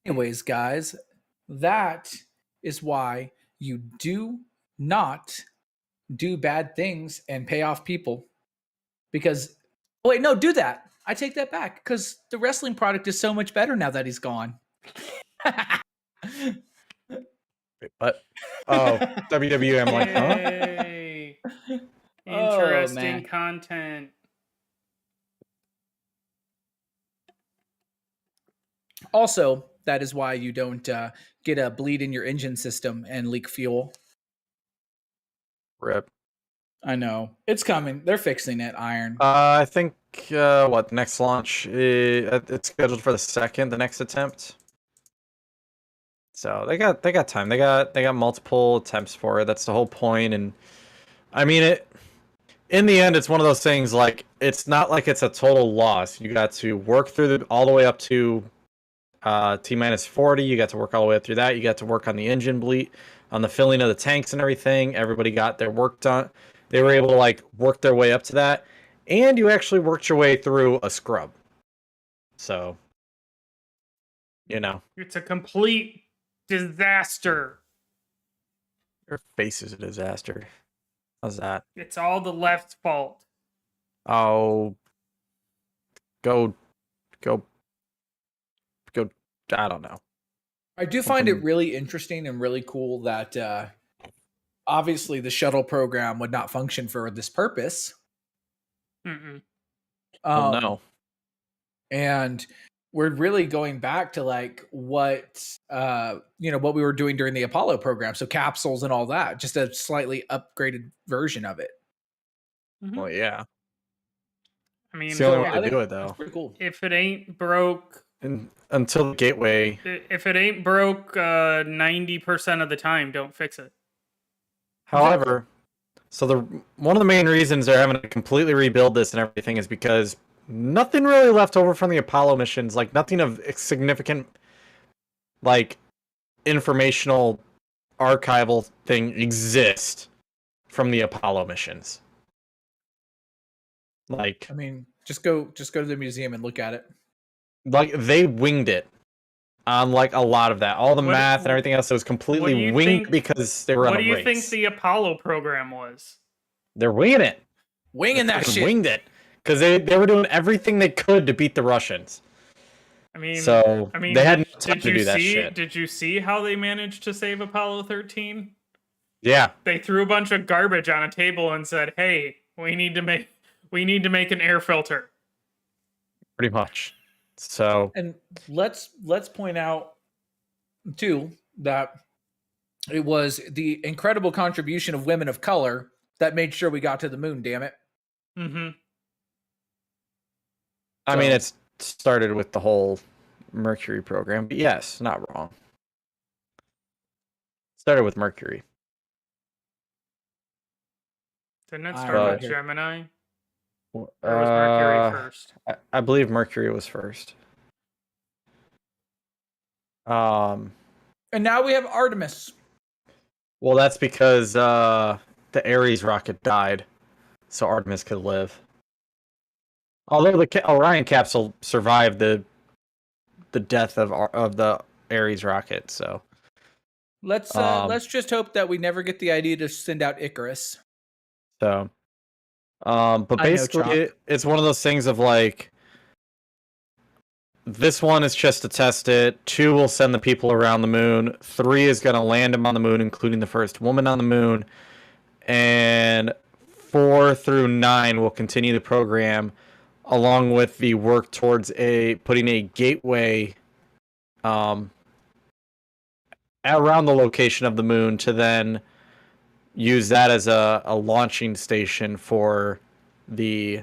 Anyways, guys, that is why you do not do bad things and pay off people. Because, oh, wait, no, do that. I take that back because the wrestling product is so much better now that he's gone. Wait, what? Oh, WWE. I'm like, huh? Yay. Oh, Interesting man. content. Also, that is why you don't get a bleed in your engine system and leak fuel. Rip. I know. It's coming. They're fixing it, Iron. I think what next launch? It's scheduled for the 2nd, the next attempt. So they got time. They got multiple attempts for it. That's the whole point. And I mean it. In the end, it's one of those things. Like it's not like it's a total loss. You got to work through all the way up to T-40. You got to work all the way up through that. You got to work on the engine bleed, on the filling of the tanks and everything. Everybody got their work done. They were able to like work their way up to that, and you actually worked your way through a scrub. So, It's a complete disaster. your face is a disaster. How's that? It's all the left's fault. Oh, go. I don't know. I do find it really interesting and really cool that obviously the shuttle program would not function for this purpose. Oh no. And we're really going back to like what what we were doing during the Apollo program, so capsules and all that, just a slightly upgraded version of it. Well, yeah. I mean, It's the only way I to think do it, though. it's pretty cool. if it ain't broke, Until the gateway. if it ain't broke 90% of the time, don't fix it. However, so one of the main reasons they're having to completely rebuild this and everything is because nothing really left over from the Apollo missions, like nothing of significant, like informational archival thing exists from the Apollo missions. Like, I mean, just go to the museum and look at it. Like they winged it on like a lot of that. All the math and everything else was completely winged because they were on a race. What do you think the Apollo program was? They're winging it. Winging that shit. Winged it. Because they were doing everything they could to beat the Russians. I mean, they had no time to do that shit. Did you see how they managed to save Apollo 13? Yeah. They threw a bunch of garbage on a table and said, "Hey, we need to make an air filter." Pretty much. So, and let's point out too that it was the incredible contribution of women of color that made sure we got to the moon. Damn it. Mm-hmm. I mean, it started with the whole Mercury program, but yes, not wrong. Started with Mercury. Didn't it start with Gemini? Or was Mercury first? I believe Mercury was first. And now we have Artemis. Well, that's because the Ares rocket died, so Artemis could live. Although the Orion capsule survived the death of the Ares rocket, so let's just hope that we never get the idea to send out Icarus. So, but basically, it's one of those things of like, this one is just to test it. 2 will send the people around the moon. 3 is going to land them on the moon, including the first woman on the moon. And 4 through 9 will continue the program, along with the work towards putting a gateway around the location of the moon to then use that as a launching station for the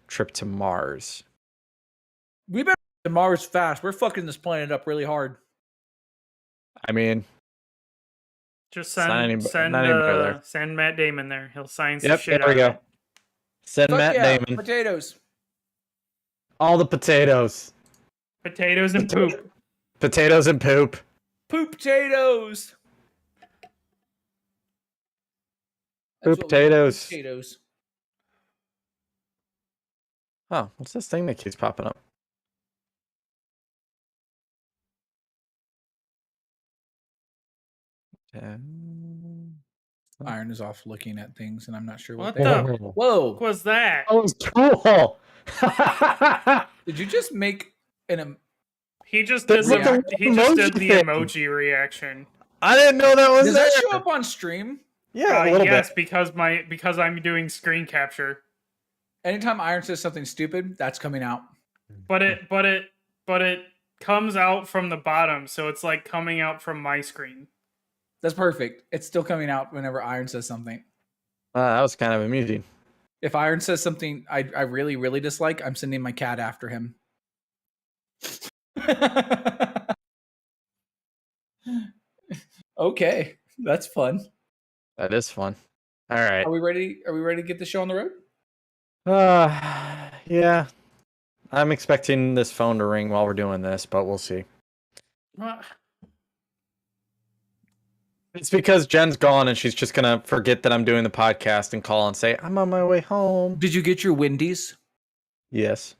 trip to Mars. We better get to Mars fast. We're fucking this planet up really hard. I mean, just send Matt Damon there. He'll sign some shit. There we go. Send Matt Damon. Potatoes. All the potatoes. Potatoes and poop. Potatoes and poop. Poop potatoes. Poop potatoes. Potatoes. Oh, what's this thing that keeps popping up? Iron is off looking at things, and I'm not sure What what they the are. Whoa! fuck was that? That was cool. Did you just make an? He just That's did like a the he just did emoji the thing. emoji reaction. I didn't know that was Does there. that show up on stream? Yeah, a little Yes, bit. because I'm doing screen capture. Anytime Iron says something stupid, that's coming out. But it comes out from the bottom, so it's like coming out from my screen. That's perfect. It's still coming out whenever Iron says something. That was kind of amusing. If Iron says something I really, really dislike, I'm sending my cat after him. Okay, that's fun. That is fun. All right. Are we ready? Are we ready to get the show on the road? Yeah. I'm expecting this phone to ring while we're doing this, but we'll see. What? It's because Jen's gone and she's just gonna forget that I'm doing the podcast and call and say, I'm on my way home. Did you get your Wendy's? Yes.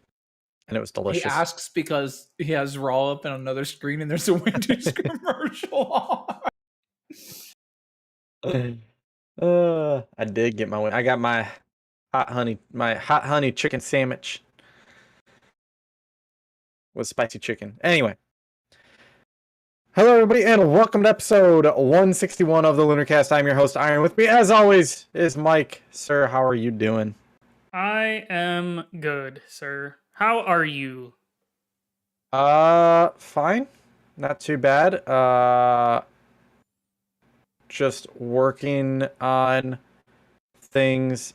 And it was delicious. He asks because he has Raw up on another screen and there's a Wendy's commercial on. I did get I got my hot honey chicken sandwich with spicy chicken. Anyway. Hello, everybody, and welcome to episode 161 of the Lunarcast. I'm your host, Iron. With me, as always, is Mike. Sir, how are you doing? I am good, sir. How are you? Fine. Not too bad. Just working on things,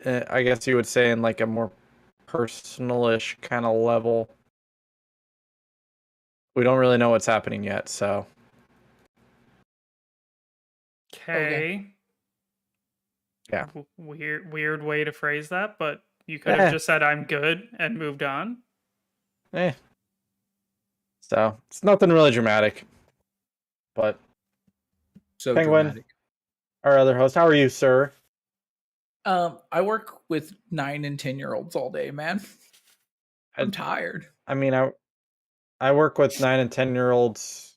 I guess you would say, in like a more personal-ish kind of level. We don't really know what's happening yet, so. Okay. Yeah. Weird way to phrase that, but you could have just said I'm good and moved on. So, it's nothing really dramatic. But So Penguin, dramatic. our other host, how are you, sir? I work with 9 and 10-year-olds all day, man. I'm tired. I mean, I work with 9 and 10-year-olds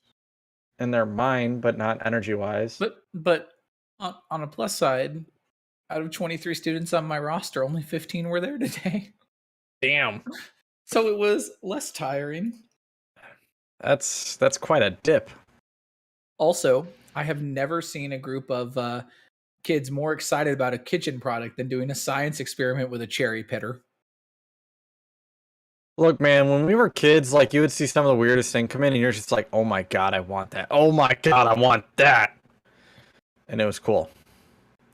in their mind, but not energy-wise. But on a plus side, out of 23 students on my roster, only 15 were there today. Damn. So it was less tiring. That's quite a dip. Also, I have never seen a group of kids more excited about a kitchen product than doing a science experiment with a cherry pitter. Look, man, when we were kids, like, you would see some of the weirdest thing come in, and you're just like, oh my god, I want that. Oh my god, I want that. And it was cool.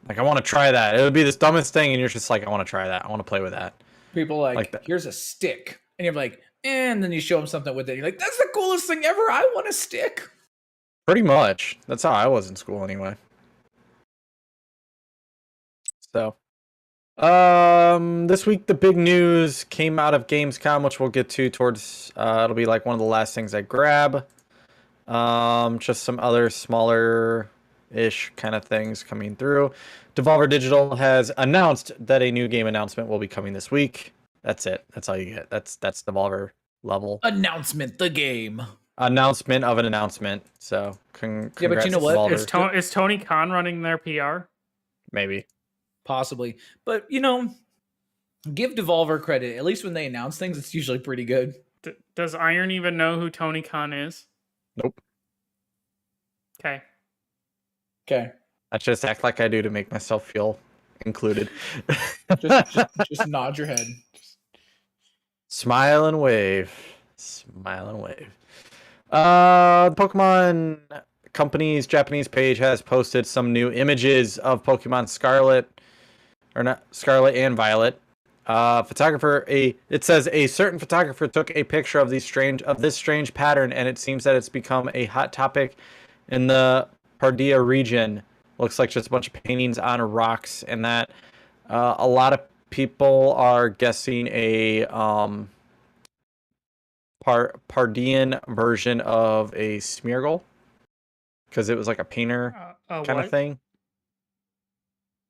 Like, I want to try that. It would be this dumbest thing, and you're just like, I want to try that. I want to play with that. People like here's a stick. And you're like, and then you show them something with it. You're like, that's the coolest thing ever. I want a stick. Pretty much. That's how I was in school anyway. So, this week the big news came out of Gamescom, which we'll get to towards, it'll be like one of the last things I grab. Just some other smaller-ish kind of things coming through. Devolver Digital has announced that a new game announcement will be coming this week. That's it. That's all you get. That's Devolver level. Announcement, the game. Announcement of an announcement. So, Yeah, but you know what? Devolver. Is Tony Khan running their PR? Maybe. Possibly. But, you know, give Devolver credit. At least when they announce things, it's usually pretty good. Does Iron even know who Tony Khan is? Nope. Okay. I just act like I do to make myself feel included. just nod your head. Smile and wave. Smile and wave. The Pokemon Company's Japanese page has posted some new images of Pokemon Scarlet, or not Scarlet and Violet. It says a certain photographer took a picture of this strange pattern, and it seems that it's become a hot topic in the Paldea region. Looks like just a bunch of paintings on rocks, and that a lot of people are guessing a Pardean version of a Smeargle, because it was like a painter kind of thing.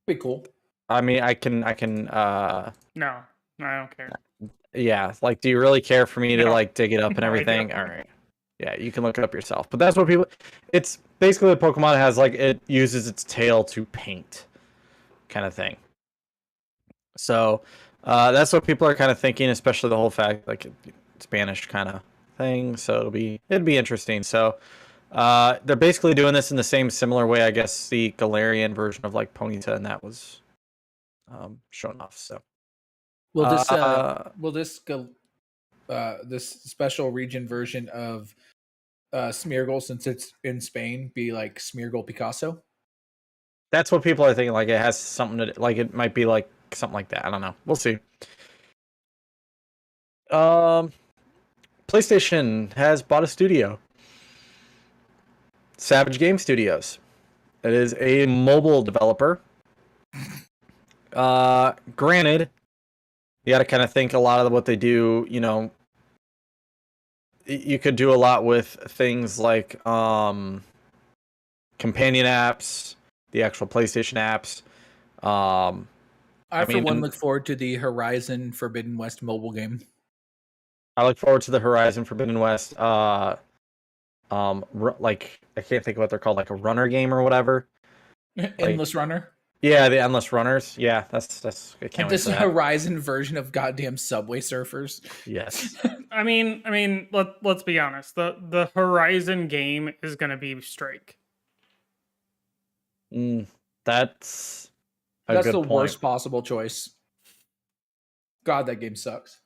Pretty cool. I mean, I can. No, I don't care. Yeah, like, do you really care for me to like dig it up and everything? All right. Yeah, you can look it up yourself. But that's what people. It's basically a Pokemon has like it uses its tail to paint, kind of thing. So that's what people are kind of thinking, especially the whole fact like Spanish kind of thing. So it'd be interesting. So they're basically doing this in the same similar way, I guess, the Galarian version of like Ponyta, and that was shown off. So Will this go this special region version of Smeargle, since it's in Spain, be like Smeargle Picasso? that's what people are thinking. Like it has something to like it might be like something like that. I don't know. We'll see. PlayStation has bought a studio, Savage Game Studios. It is a mobile developer. Granted, you got to kind of think a lot of what they do. You know, you could do a lot with things like companion apps, the actual PlayStation apps. I for one look forward to the Horizon Forbidden West mobile game. I look forward to the Horizon Forbidden West. Like I can't think of what they're called, like a runner game or whatever. Endless Runner. Yeah, the Endless Runners. Yeah, that's. I can't wait this for that. Horizon version of goddamn Subway Surfers. Yes. I mean, let's be honest. The Horizon game is going to be Strike. That's the good point. Worst possible choice. God, that game sucks.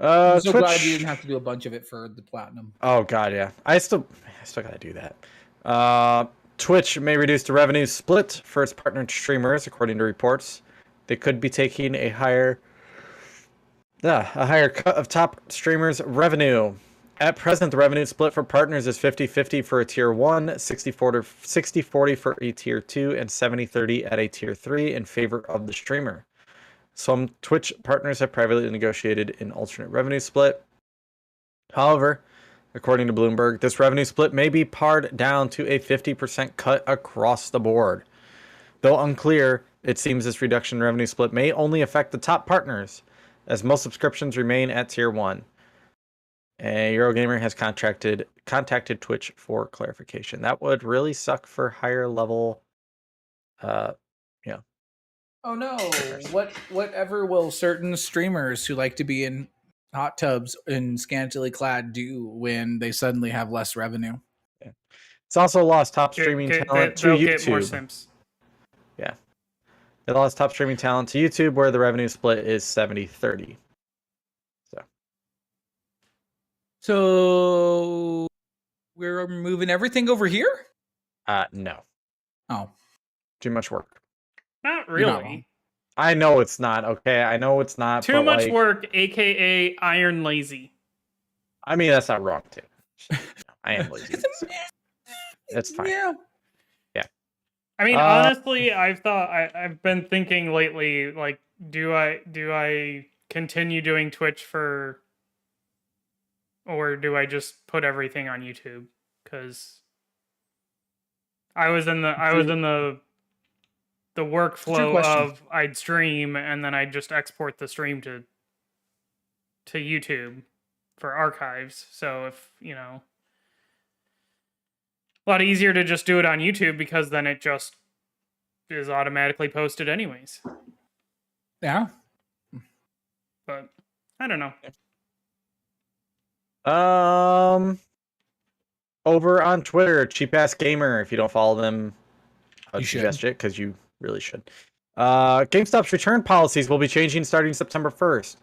I'm so glad you didn't have to do a bunch of it for the platinum. Oh god, yeah. I still gotta do that. Twitch may reduce the revenue split for its partnered streamers, according to reports. They could be taking a higher cut of top streamers' revenue. At present, the revenue split for partners is 50-50 for a tier 1, 60-40 for a tier 2, and 70-30 at a tier 3 in favor of the streamer. Some Twitch partners have privately negotiated an alternate revenue split. However, according to Bloomberg, this revenue split may be pared down to a 50% cut across the board. Though unclear, it seems this reduction in revenue split may only affect the top partners, as most subscriptions remain at tier 1. Eurogamer has contacted Twitch for clarification. That would really suck for higher level Oh no! Whatever will certain streamers who like to be in hot tubs and scantily clad do when they suddenly have less revenue? Yeah. It's also lost top streaming talent to YouTube. Get more simps. Yeah, it lost top streaming talent to YouTube, where the revenue split is 70-30. So we're moving everything over here? No. Oh, too much work. Not really. I know it's not. Okay, I know it's not. Too much work, aka iron lazy. I mean, that's not wrong too. I am lazy. So. That's fine. Yeah. I mean, honestly, I've been thinking lately, like, do I continue doing Twitch or do I just put everything on YouTube? Because I was in the workflow of I'd stream and then I'd just export the stream to YouTube for archives. So if, a lot easier to just do it on YouTube because then it just is automatically posted anyways. Yeah. But I don't know. Over on Twitter, Cheap Ass Gamer, if you don't follow them, I would suggest it because you really should. GameStop's return policies will be changing starting September 1st.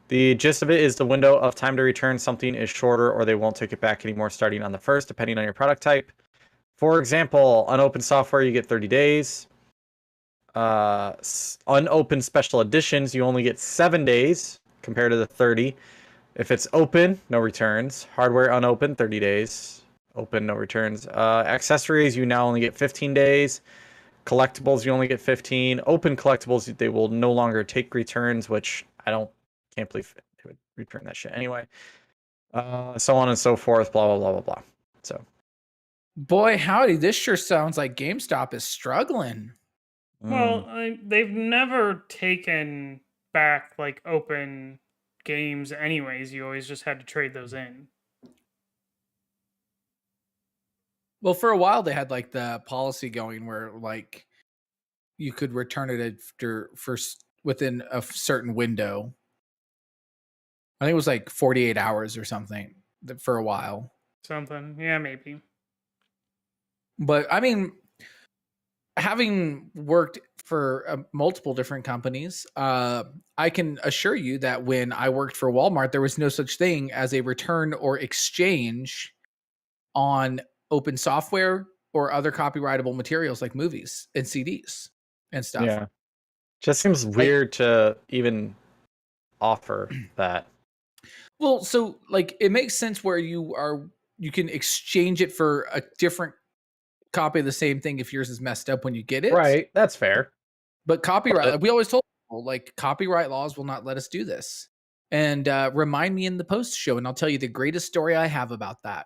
The gist of it is the window of time to return something is shorter, or they won't take it back anymore starting on the 1st, depending on your product type. For example, unopened software, you get 30 days. Unopened special editions, you only get 7 days compared to the 30. If it's open, no returns. Hardware unopened, 30 days. Open, no returns. Accessories, you now only get 15 days. Collectibles, you only get 15. Open collectibles, they will no longer take returns, which can't believe they would return that shit anyway. So on and so forth, blah, blah, blah, blah, blah. So. Boy, howdy, this sure sounds like GameStop is struggling. Well, they've never taken back, like, open games anyways. You always just had to trade those in. Well, for a while they had like the policy going where like you could return it within a certain window. I think it was like 48 hours or something for a while. Something. Yeah, maybe. But I mean, having worked for multiple different companies, I can assure you that when I worked for Walmart, there was no such thing as a return or exchange on open software or other copyrightable materials like movies and CDs and stuff. Yeah. Just seems weird to even offer that. Well, so like it makes sense where you can exchange it for a different copy of the same thing if yours is messed up when you get it. Right. That's fair. But copyright, like we always told people, like copyright laws will not let us do this. And remind me in the post show, and I'll tell you the greatest story I have about that.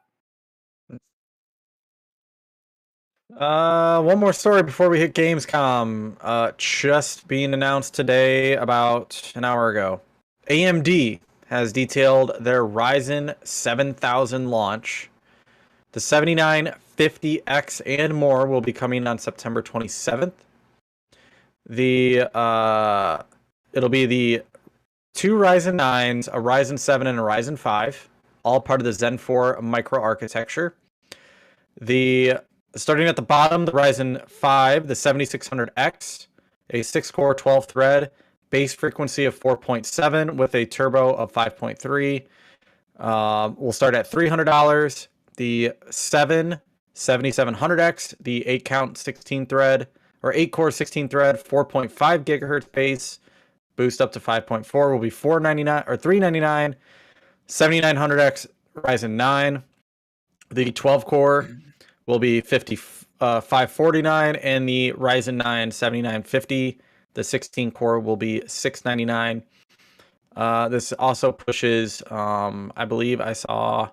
One more story before we hit Gamescom. Just being announced today about an hour ago. AMD has detailed their Ryzen 7000 launch. The 7950X and more will be coming on September 27th. It'll be the two Ryzen 9s, a Ryzen 7, and a Ryzen 5, all part of the Zen 4 microarchitecture. Starting at the bottom, the Ryzen 5, the 7600X, a 6-core 12-thread, base frequency of 4.7 with a turbo of 5.3. We'll start at $300. The 7700X, the 8-count 16-thread, or 8-core 16-thread, 4.5 gigahertz base, boost up to 5.4 will be $499 or $399. 7900X Ryzen 9, the 12-core will be $549, and the Ryzen 9 7950, the 16-core will be $699. This also pushes, I believe I saw,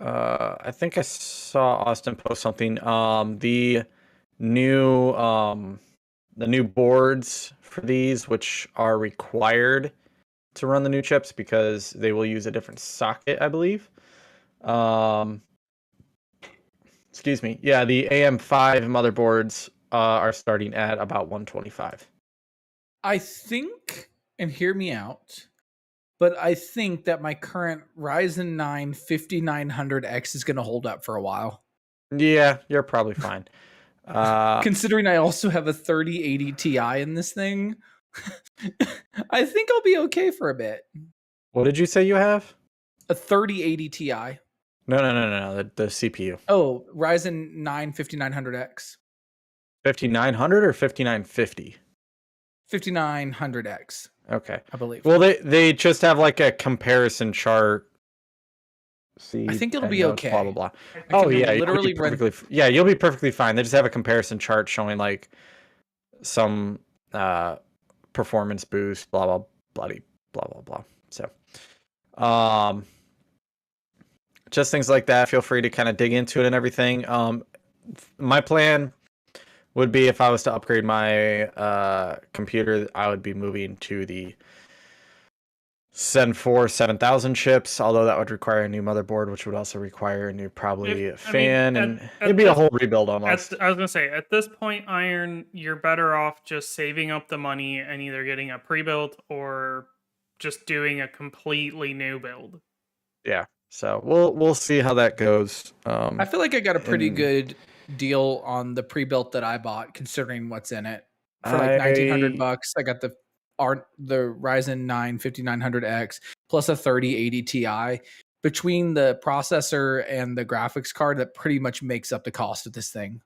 I think I saw Austin post something. The new boards for these, which are required to run the new chips because they will use a different socket, I believe. Excuse me. Yeah, the AM5 motherboards are starting at about $125. I think, and hear me out, but I think that my current Ryzen 9 5900X is going to hold up for a while. Yeah, you're probably fine. Considering I also have a 3080 Ti in this thing, I think I'll be okay for a bit. What did you say you have? A 3080 Ti. No. The CPU. Oh, Ryzen 9 5900X. 5900 or 5950? 5900X. Okay. I believe. Well, they just have like a comparison chart. See, I think it'll be okay. Blah blah blah. Oh yeah, literally you'll be perfectly fine. They just have a comparison chart showing like some performance boost, blah blah blah blah blah blah. So, just things like that. Feel free to kind of dig into it and everything. My plan would be if I was to upgrade my computer, I would be moving to the Zen 4 7000 chips, although that would require a new motherboard, which would also require a new fan, and it'd be a whole rebuild almost. I was going to say, at this point, Iron, you're better off just saving up the money and either getting a pre-built or just doing a completely new build. Yeah, so we'll see how that goes. I feel like I got a pretty good deal on the pre-built that I bought, considering what's in it. For like $1,900, I got the Ryzen 9 5900X plus a 3080 Ti. Between the processor and the graphics card, that pretty much makes up the cost of this thing.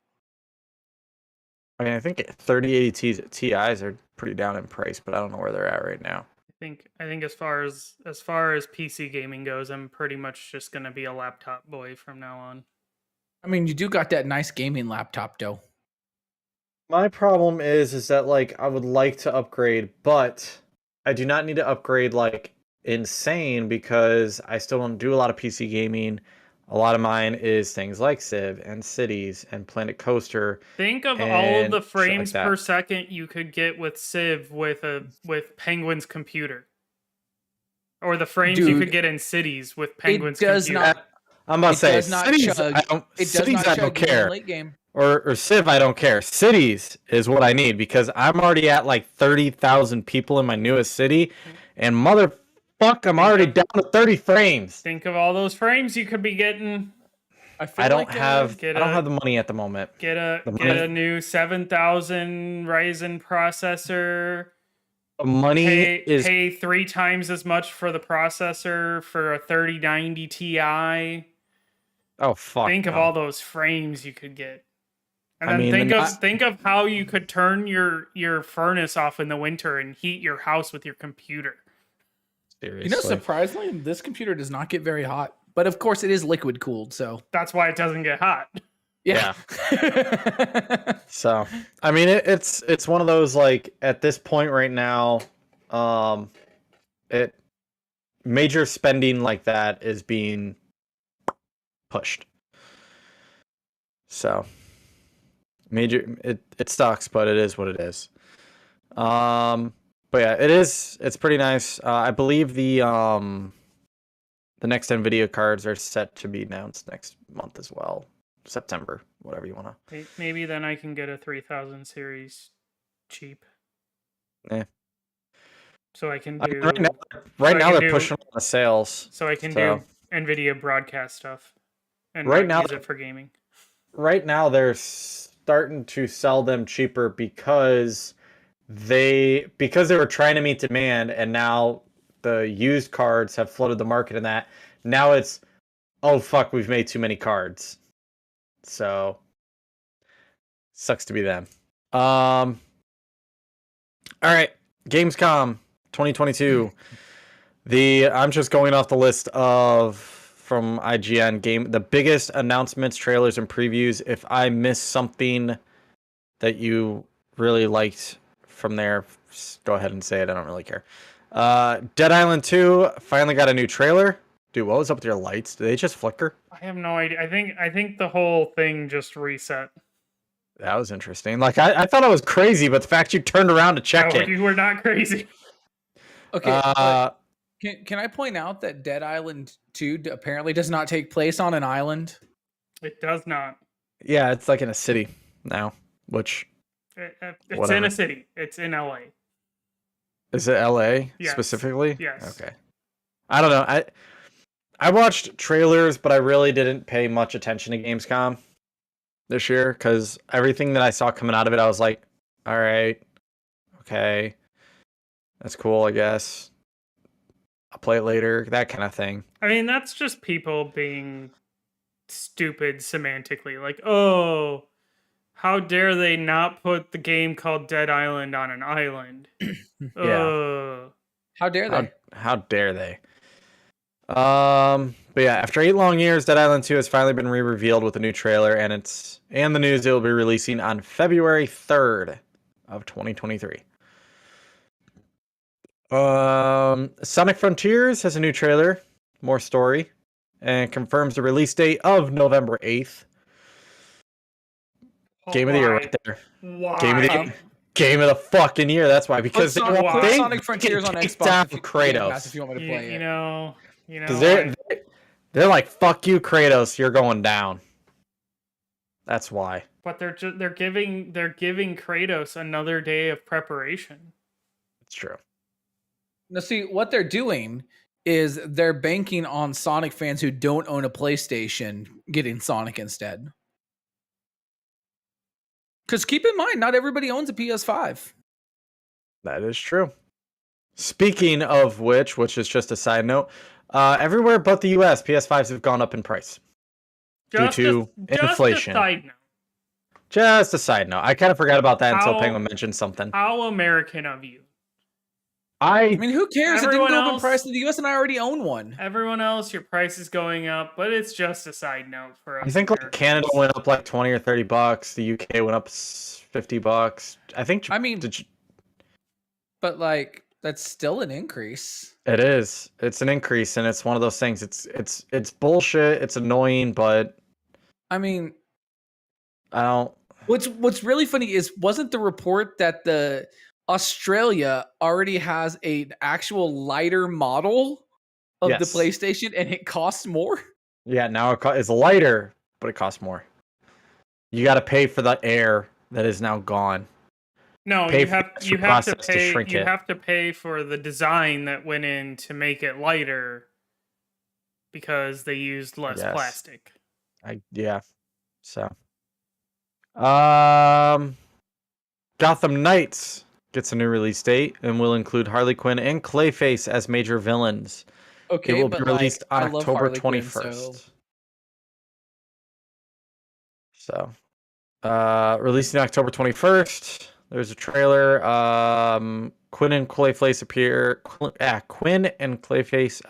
I mean, I think 3080 Ti's are pretty down in price, but I don't know where they're at right now. I think as far as PC gaming goes, I'm pretty much just gonna be a laptop boy from now on. I mean, you do got that nice gaming laptop, though. My problem is that like I would like to upgrade, but I do not need to upgrade like insane because I still don't do a lot of PC gaming. A lot of mine is things like Civ and Cities and Planet Coaster. Think of all of the frames per second you could get with Civ with Penguin's computer. Or the frames you Dude, could get in cities with Penguin's does computer. not- I'm about to say does not cities. chug. I don't. It does Cities, not I chug don't even in care. late game. Or Civ, I don't care. Cities is what I need because I'm already at like 30,000 people in my newest city, and motherfuck, I'm already down to 30 frames. Think of all those frames you could be getting. I don't have get the money at the moment. Get a new 7,000 Ryzen processor. The money is pay 3 times as much for the processor for a 3090 Ti. oh fuck. Think of no. all those frames you could get. And I then mean, think of how you could turn your furnace off in the winter and heat your house with your computer. Seriously. You know, surprisingly, this computer does not get very hot. But of course, it is liquid cooled, so That's why it doesn't get hot. yeah. So, I mean, it's one of those like at this point right now, it major spending like that is being pushed. So, it sucks, but it is what it is. But yeah, it's pretty nice. I believe the next NVIDIA cards are set to be announced next month as well. September, whatever you want to. Maybe then I can get a 3000 series cheap. Yeah. So I can I do mean, right now they're do- pushing on the sales. so I can so- do NVIDIA broadcast stuff and Right not now- use it for gaming. Right now they're starting to sell them cheaper because they were trying to meet demand, and now the used cards have flooded the market in that. Now it's, oh fuck, we've made too many cards. So sucks to be them. All right, Gamescom 2022. I'm just going off the list from IGN the biggest announcements, trailers, and previews. If I miss something that you really liked from there, just go ahead and say it. I don't really care. Dead Island 2 finally got a new trailer. Dude, what was up with your lights? Did they just flicker? I have no idea. I think the whole thing just reset. That was interesting. Like I thought it was crazy, but the fact you turned around to check No, it. you were not crazy. Okay. But can I point out that Dead Island 2 apparently does not take place on an island? It does not. Yeah, it's like in a city now, which It's Whatever. in a city. It's in LA. is it LA Yes. specifically? Yes. Okay. I don't know. I watched trailers, but I really didn't pay much attention to Gamescom this year because everything that I saw coming out of it, I was like, all right, okay, that's cool, I guess. I'll play it later, that kind of thing. I mean, that's just people being stupid semantically. Like, oh, how dare they not put the game called Dead Island on an island? Yeah. How dare they? How dare they? But yeah, after 8 long years, Dead Island 2 has finally been re-revealed with a new trailer, and the news it will be releasing on February 3rd of 2023. Sonic Frontiers has a new trailer, more story, and confirms the release date of November 8th. Game of the year right there. Why? Game of the fucking year. That's why, because Put they Sonic Frontiers on kicked Xbox off Game Kratos. Pass if you want me to play it. You know, Because they're like, fuck you, Kratos, you're going down. That's why. but they're giving Kratos another day of preparation. It's true. Now, see, what they're doing is they're banking on Sonic fans who don't own a PlayStation getting Sonic instead. Because keep in mind, not everybody owns a PS5. That is true. Speaking of which is just a side note, everywhere but the US, PS5s have gone up in price. Due to inflation. Just a side note. Just a side note. I kind of forgot about that until How- Penguin mentioned something. How American of you. I mean, who cares? It Everyone didn't go up in else- price in the US and I already own one. Everyone else, your price is going up, but it's just a side note for us. I think like Americans. Canada went up like $20 or $30. The UK went up $50. I think. I mean, but like that's still an increase. it is. It's an increase, and it's one of those things. It's bullshit. It's annoying, but I mean, I don't. what's really funny is wasn't the report that the Australia already has an actual lighter model of the Yes. PlayStation, and it costs more. Yeah, now it's lighter, but it costs more. You got to pay for the air that is now gone. No, Pay you for have the extra you have to process to pay shrink you it. have to pay for the design that went in to make it lighter because they used less Yes. plastic. Yeah. So, Gotham Knights gets a new release date and will include Harley Quinn and Clayface as major villains. Okay, It will be but released on I love October Harley Quinn, 21st. So, releasing October 21st. There's a trailer. Quinn and Clayface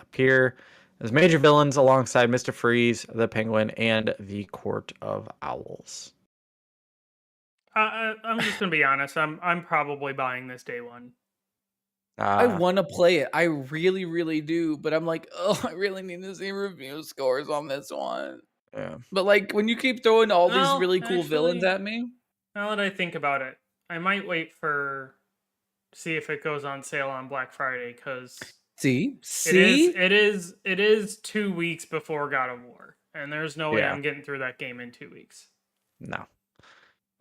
appear as major villains alongside Mr. Freeze, the Penguin, and the Court of Owls. I'm just gonna be honest. I'm probably buying this day one. I want to play it. I really, really do. But I'm like, oh, I really need to see review scores on this one. Yeah. But like, when you keep throwing all these Well, really cool villains actually, at me, now that I think about it, I might wait for see if it goes on sale on Black Friday because see, it is 2 weeks before God of War, and there's no way Yeah. I'm getting through that game in 2 weeks. No.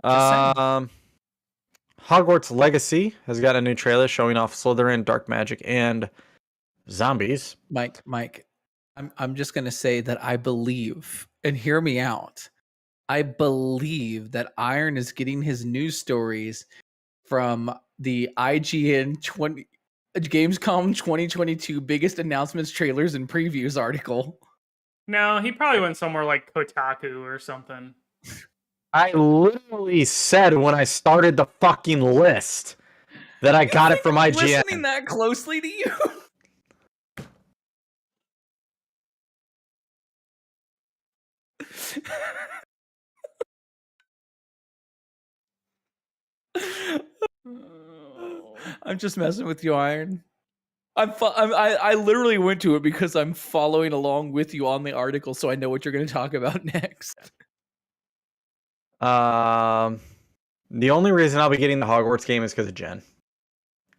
Just saying. Hogwarts Legacy has got a new trailer showing off Slytherin, dark magic, and zombies. Mike, I'm just gonna say that I believe, and hear me out. I believe that Iron is getting his news stories from the IGN Gamescom 2022 biggest announcements, trailers, and previews article. No, he probably went somewhere like Kotaku or something. I literally said when I started the fucking list that I got it from I'm IGN. listening that closely to you. I'm just messing with you, Iron. I literally went to it because I'm following along with you on the article, so I know what you're going to talk about next. The only reason I'll be getting the Hogwarts game is because of Jen.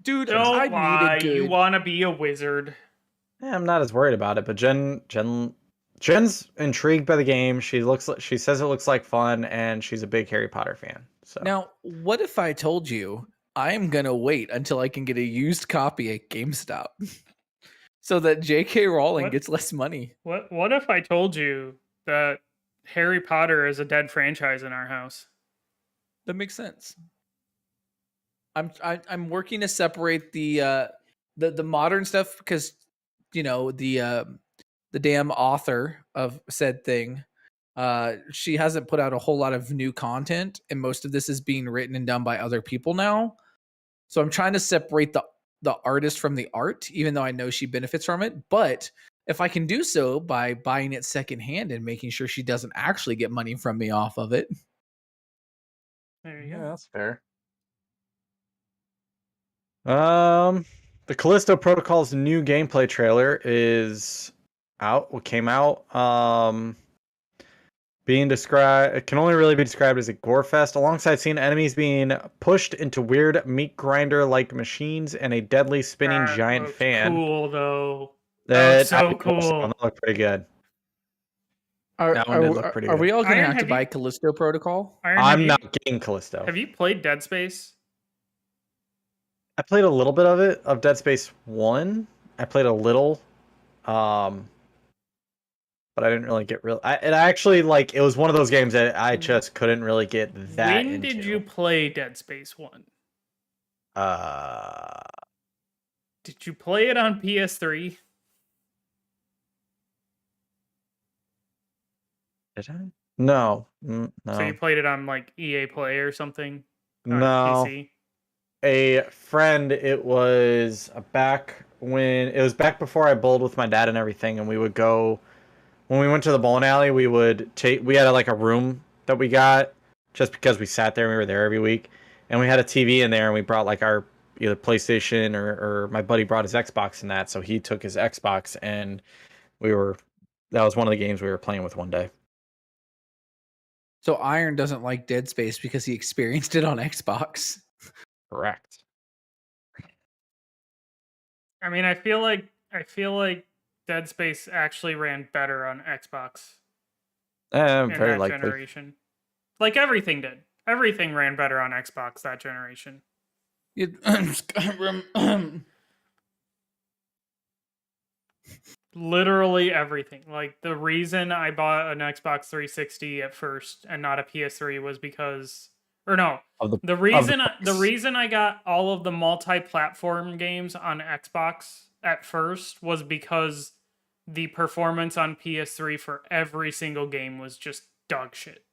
Dude, Don't I lie. need a good. You want to be a wizard. I'm not as worried about it, but Jen's intrigued by the game. She says it looks like fun, and she's a big Harry Potter fan. So Now, what if I told you I'm gonna wait until I can get a used copy at GameStop, so that J.K. Rowling What? gets less money? What if I told you that Harry Potter is a dead franchise in our house? That makes sense. I'm working to separate the modern stuff because the damn author of said thing, she hasn't put out a whole lot of new content, and most of this is being written and done by other people now. So I'm trying to separate the artist from the art, even though I know she benefits from it. But if I can do so by buying it secondhand and making sure she doesn't actually get money from me off of it. There you go. that's fair. The Callisto Protocol's new gameplay trailer is out. What came out? Being described, it can only really be described as a gore fest, alongside seeing enemies being pushed into weird meat grinder-like machines and a deadly spinning That giant looked fan. Cool though. That so cool. That looked pretty good. Are, That one did look pretty are we good. all going to Iron, have to have buy you- Callisto Protocol? Iron, I'm not getting Callisto. Have you played Dead Space? I played a little bit of it, of Dead Space 1. I played a little. But I didn't really get it actually, like, it was one of those games that I just couldn't really get that When into. did you play Dead Space 1? Did you play it on PS3? Did I? No. No. So you played it on like EA Play or something? On No. PC? A friend, it was back before I bowled with my dad and everything, and we would go, when we went to the bowling alley, we had like a room that we got just because we sat there and we were there every week, and we had a TV in there, and we brought like our either PlayStation or my buddy brought his Xbox in that, so he took his Xbox, and that was one of the games we were playing with one day. So Iron doesn't like Dead Space because he experienced it on Xbox. Correct. I mean, I feel like Dead Space actually ran better on Xbox in Very that likely. generation. Like everything did. Everything ran better on Xbox that generation. Skyrim. Literally everything. Like the reason I bought an Xbox 360 at first and not a PS3 was because, or no, Of the the reason I got all of the multi-platform games on Xbox at first was because the performance on PS3 for every single game was just dog shit.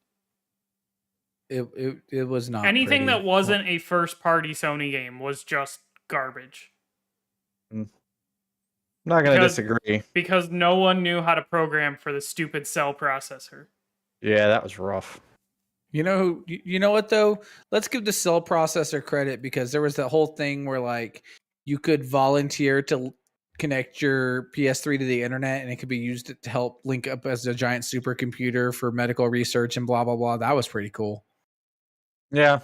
It was not Anything pretty. that wasn't a first-party Sony game was just garbage. I'm not gonna disagree. Because no one knew how to program for the stupid cell processor. Yeah, that was rough. You know what though? Let's give the cell processor credit because there was that whole thing where like you could volunteer to connect your PS3 to the internet and it could be used to help link up as a giant supercomputer for medical research and blah blah blah. That was pretty cool. Yeah.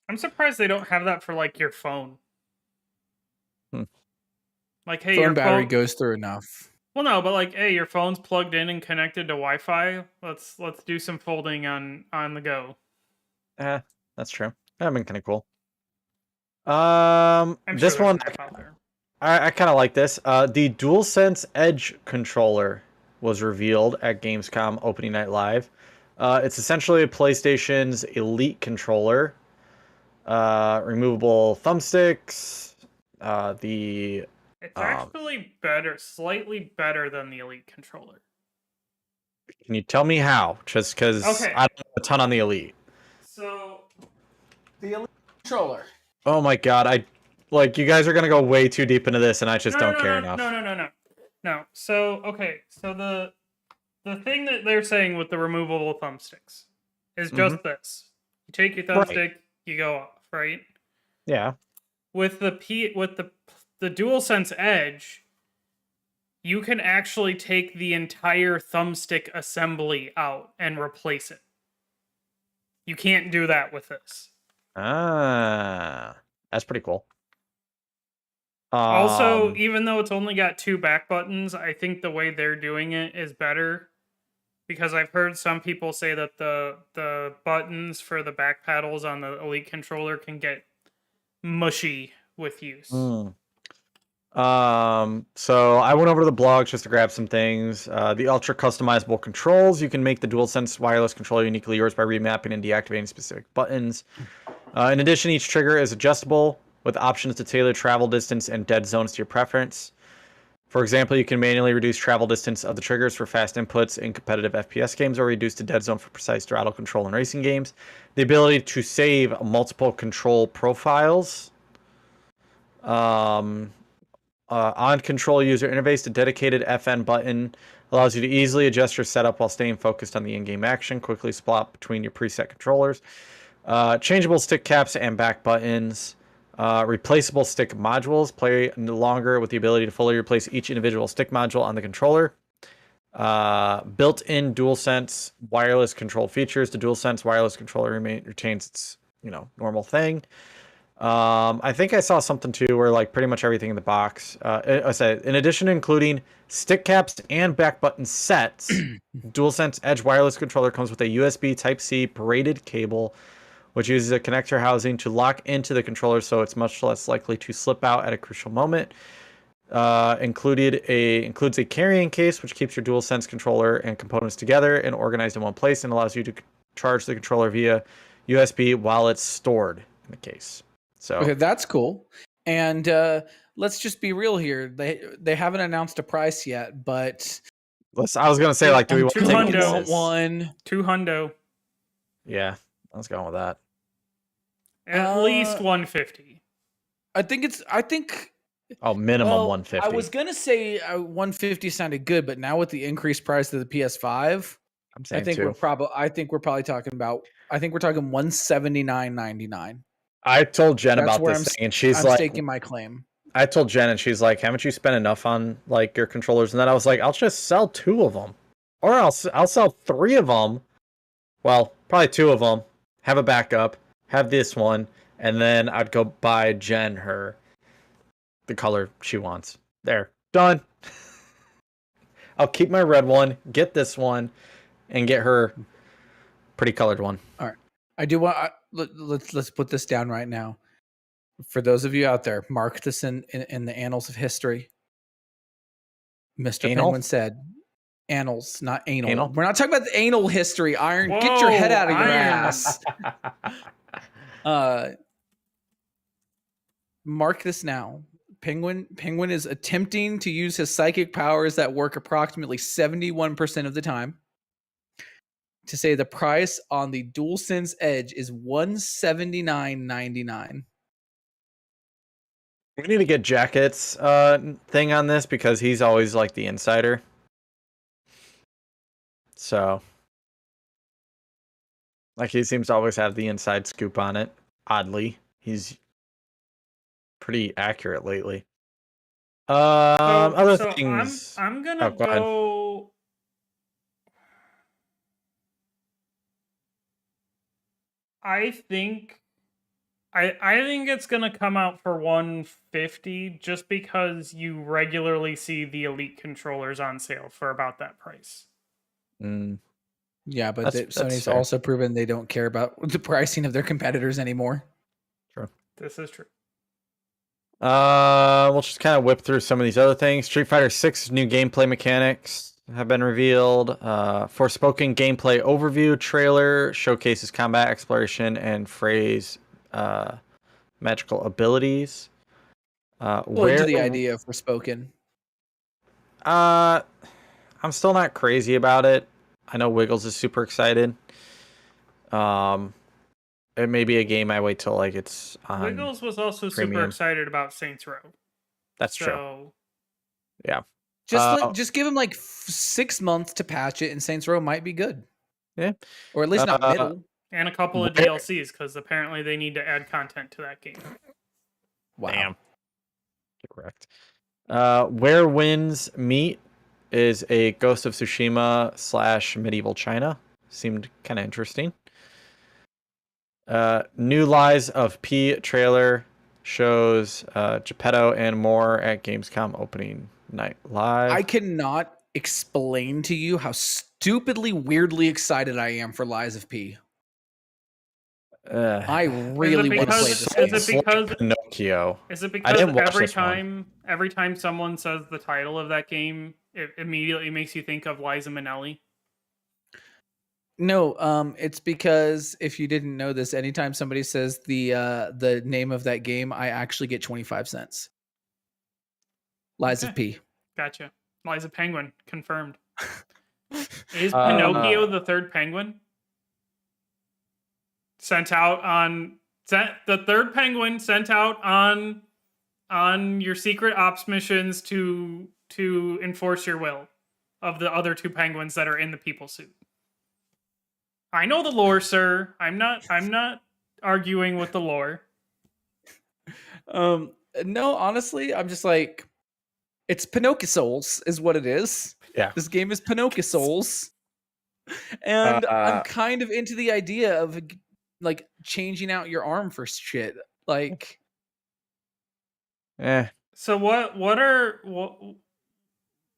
I'm surprised they don't have that for like your phone. Like, hey, Phone your battery phone goes through enough. Well, no, but like, hey, your phone's plugged in and connected to Wi-Fi. Let's do some folding on the go. That's true. That'd been kind of cool. I'm this sure one, there's enough out there. I kind of like this. The DualSense Edge controller was revealed at Gamescom opening night live. It's essentially PlayStation's Elite controller. Removable thumbsticks. It's actually slightly better than the Elite controller. Can you tell me how? Just because Okay. I don't know a ton on the Elite. So The Elite controller. Oh my god, you guys are gonna go way too deep into this, and I just don't care enough. No. So okay. So the thing that they're saying with the removable thumbsticks is just this: you take your thumbstick, you go off, right? Yeah. With the DualSense Edge, you can actually take the entire thumbstick assembly out and replace it. You can't do that with this. That's pretty cool. Also, even though it's only got 2 back buttons, I think the way they're doing it is better. Because I've heard some people say that the buttons for the back paddles on the Elite controller can get mushy with use. So I went over to the blog just to grab some things. The ultra customizable controls. You can make the DualSense wireless controller uniquely yours by remapping and deactivating specific buttons. In addition, each trigger is adjustable with options to tailor travel distance and dead zones to your preference. For example, you can manually reduce travel distance of the triggers for fast inputs in competitive FPS games or reduce the dead zone for precise throttle control in racing games. The ability to save multiple control profiles. On control user interface, the dedicated FN button allows you to easily adjust your setup while staying focused on the in-game action. Quickly swap between your preset controllers. Changeable stick caps and back buttons. Replaceable stick modules. Play no longer with the ability to fully replace each individual stick module on the controller. Built-in DualSense wireless control features. The DualSense wireless controller retains its normal thing. I think I saw something too where like pretty much everything in the box. I said in addition to including stick caps and back button sets, DualSense Edge wireless controller comes with a USB Type-C braided cable, which uses a connector housing to lock into the controller, so it's much less likely to slip out at a crucial moment. Includes a carrying case, which keeps your DualSense controller and components together and organized in one place, and allows you to charge the controller via USB while it's stored in the case. So Okay, that's cool. And let's just be real here. They haven't announced a price yet, but I was gonna say, like, do we want to take $200. guesses? $200. Yeah, I was going with that. At least $150. I think minimum 150. I was gonna say 150 sounded good, but now with the increased price of the PS5, I'm saying I think we're probably talking about. I think we're talking $179.99. I told Jen That's about where this thing, and she's I'm like, staking my claim. I told Jen, and she's like, haven't you spent enough on like your controllers? And then I was like, I'll just sell 2 of them, or I'll sell 3 of them. Well, probably 2 of them. Have a backup. Have this one, and then I'd go buy Jen the color she wants. There, Done. I'll keep my red one, get this one, and get her pretty colored one. All right. I do want let's put this down right now. For those of you out there, mark this in the annals of history. Mr. Anal? Penguin said, annals, not anal. Anal? We're not talking about the anal history, Iron. Get your head Whoa, out of your Iron. ass. Mark this now. Penguin is attempting to use his psychic powers that work approximately 71% of the time to say the price on the DualSense Edge is $179.99. We need to get Jacket's thing on this because he's always like the insider. So, like, he seems to always have the inside scoop on it. Oddly, he's pretty accurate lately. Other things. I'm gonna go ahead. go. I think it's gonna come out for 150 just because you regularly see the Elite controllers on sale for about that price. Yeah, but That's Sony's fair. also proven they don't care about the pricing of their competitors anymore. True. This is true. We'll just kind of whip through some of these other things. Street Fighter 6 new gameplay mechanics have been revealed. Forspoken gameplay overview trailer showcases combat exploration and Frey's magical abilities. Well, into the idea of Forspoken. I'm still not crazy about it. I know Wiggles is super excited. It may be a game I wait till like it's on. Wiggles was also premium. super excited about Saints Row. That's true. Yeah. Just give him like 6 months to patch it, and Saints Row might be good. Yeah. Or at least not middle. And a couple of DLCs because apparently they need to add content to that game. Wow. Damn. Correct. Where Winds Meet is a Ghost of Tsushima / medieval China. Seemed kind of interesting. New Lies of P trailer shows Geppetto and more at Gamescom opening night live. I cannot explain to you how stupidly, weirdly excited I am for Lies of P. I really want to play this game. Is it because Pinocchio? Is it because every time someone says the title of that game, it immediately makes you think of Liza Minnelli? No, it's because if you didn't know this, anytime somebody says the name of that game, I actually get 25 cents. Lies of P. Gotcha. Liza Penguin, confirmed. Is Pinocchio the third penguin? The third penguin sent out on your secret ops missions to enforce your will of the other two penguins that are in the people suit. I know the lore, sir. I'm not arguing with the lore. No, honestly, I'm just like, it's Pinocchio Souls is what it is. Yeah. This game is Pinocchio Souls. And I'm kind of into the idea of like changing out your arm for shit. Like, So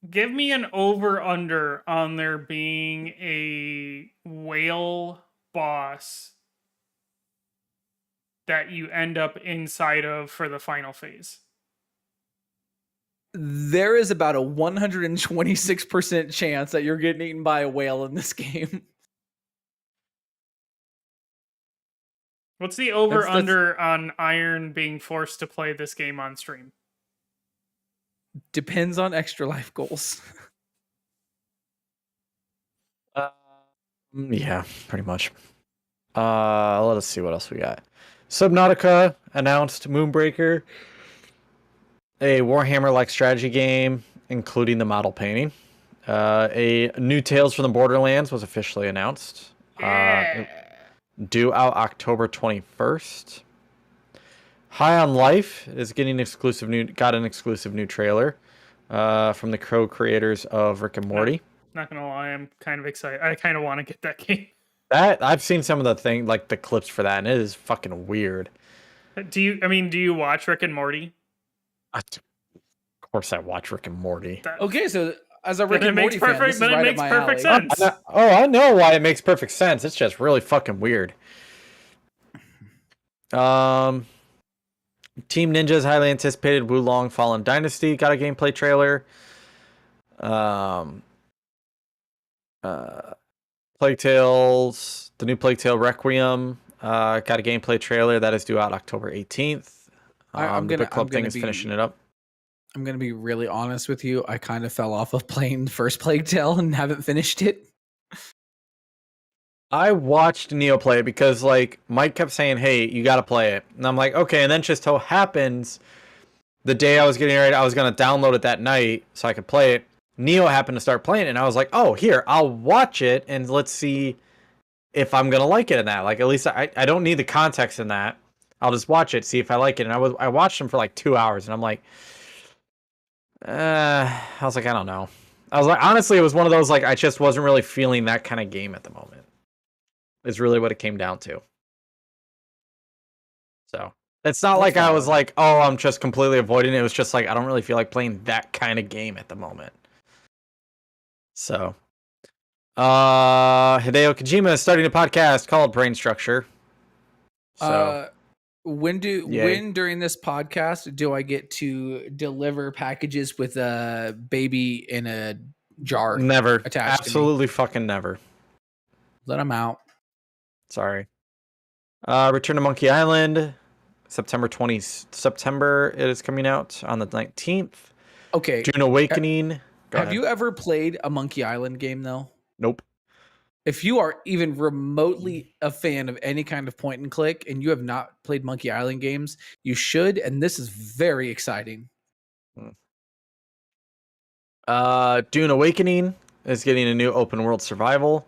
give me an over-under on there being a whale boss that you end up inside of for the final phase. There is about a 126% chance that you're getting eaten by a whale in this game. What's the over-under on Iron being forced to play this game on stream? Depends on extra life goals. Yeah, pretty much. Let us see what else we got. Subnautica announced Moonbreaker, a Warhammer-like strategy game, including the model painting. A new Tales from the Borderlands was officially announced. Due out October 21st. High on Life is got an exclusive new trailer from the co-creators of Rick and Morty. Not gonna lie, I'm kind of excited. I kind of want to get that game. That I've seen some of the clips for that, and it is fucking weird. Do you watch Rick and Morty? Of Of course, I watch Rick and Morty. Okay, so as a Rick Then and it Morty makes fan, perfect. this is Then it right makes up my perfect alley. sense. I know why it makes perfect sense. It's just really fucking weird. Team Ninja's highly anticipated Wulong Fallen Dynasty got a gameplay trailer. Plague Tales, the new Plague Tale Requiem, got a gameplay trailer that is due out October 18th. The book club thing is finishing it up. I'm gonna be really honest with you. I kind of fell off of playing the first Plague Tale and haven't finished it. I watched Neo play it because like Mike kept saying, "Hey, you got to play it," and I'm like, "Okay." And then just so happens, the day I was getting ready, I was gonna download it that night so I could play it. Neo happened to start playing it, and I was like, "Oh, here, I'll watch it and let's see if I'm gonna like it in that. Like, at least I don't need the context in that. I'll just watch it, see if I like it." And I watched him for like 2 hours, and I'm like, I was like, I don't know. I was like, honestly, it was one of those like I just wasn't really feeling that kind of game at the moment. Is really what it came down to. So it's not like I was like, oh, I'm just completely avoiding it. It was just like I don't really feel like playing that kind of game at the moment. So Hideo Kojima is starting a podcast called Brain Structure. So when during this podcast do I get to deliver packages with a baby in a jar? Never. Attached Absolutely fucking never. Let them out. Sorry. Return to Monkey Island, September it is coming out on the 19th. Okay. Dune Awakening. Have you ever played a Monkey Island game though? Nope. If you are even remotely a fan of any kind of point and click and you have not played Monkey Island games, you should, and this is very exciting. Dune Awakening is getting a new open world survival.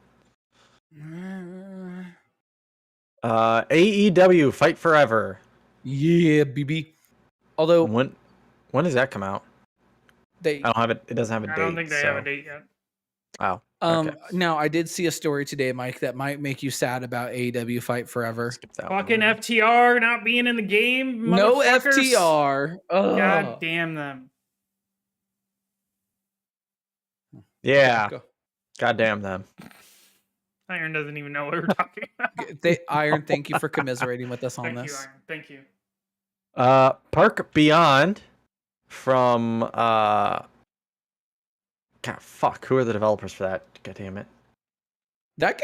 AEW Fight Forever. Yeah, BB. Although when does that come out? I don't have it. It doesn't have a date. I don't think they have a date yet. Oh. Okay. Now I did see a story today, Mike, that might make you sad about AEW Fight Forever. Fucking FTR not being in the game. No motherfuckers. FTR. Ugh. God damn them. Yeah. God damn them. Iron doesn't even know what we're talking about. Iron, thank you for commiserating with us on this. Thank you, Iron. Thank you. Park Beyond from God, fuck. Who are the developers for that? God damn it. That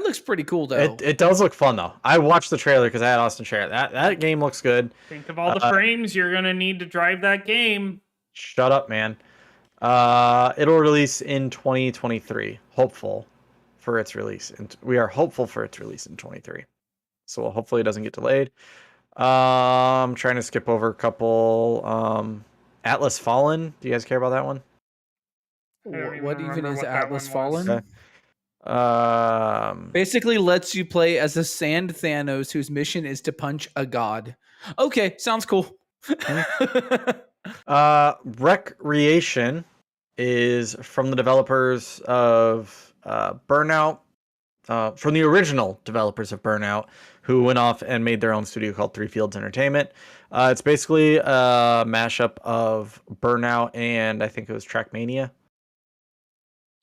looks pretty cool though. It does look fun though. I watched the trailer because I had Austin share it. That game looks good. Think of all the frames you're gonna need to drive that game. Shut up, man. It'll release in 2023. Hopeful for its release, and we are hopeful for its release in 23. So hopefully it doesn't get delayed. I'm trying to skip over a couple. Atlas Fallen. Do you guys care about that one? What even is Atlas Fallen? Okay. Basically lets you play as a sand Thanos whose mission is to punch a god. Okay, sounds cool. Recreation is from the developers of Burnout, from the original developers of Burnout, who went off and made their own studio called Three Fields Entertainment. It's basically a mashup of Burnout and I think it was Trackmania.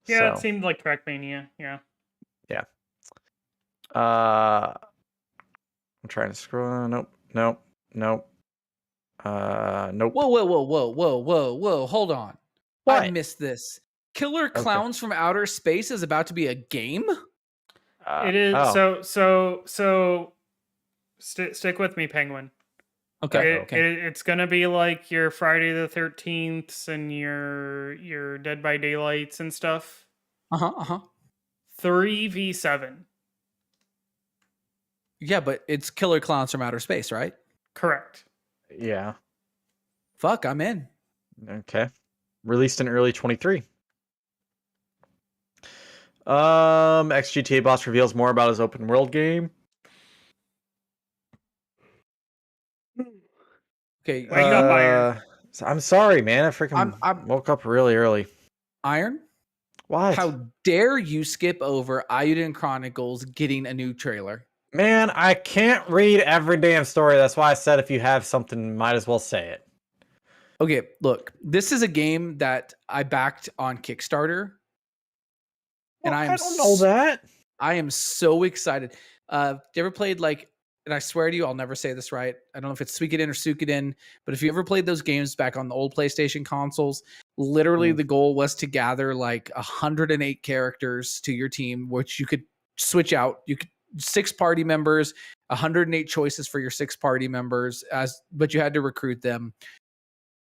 Yeah, it seemed like Trackmania. Yeah. Yeah. I'm trying to scroll. Nope. Nope. Whoa. Hold on. What? I missed this. Killer Clowns from Outer Space is about to be a game? It is. Oh. So stick with me, Penguin. Okay. It's gonna be like your Friday the 13th and your Dead by Daylights and stuff. 3v7. Yeah, but it's Killer Clowns from Outer Space, right? Correct. Yeah. Fuck, I'm in. Okay. Released in early 23. Ex-GTA boss reveals more about his open world game. Okay. Wake up, Iron. I'm sorry, man. I freaking woke up really early. Iron? What? How dare you skip over Ayuden Chronicles getting a new trailer? Man, I can't read every damn story. That's why I said if you have something, might as well say it. Okay, look, this is a game that I backed on Kickstarter, and Well, I don't know that. I am so excited. You ever played like, and I swear to you, I'll never say this right. I don't know if it's Suikoden or Suikoden, but if you ever played those games back on the old PlayStation consoles, literally the goal was to gather like 108 characters to your team, which you could switch out. You could 6 party members, 108 choices for your 6 party members, but you had to recruit them.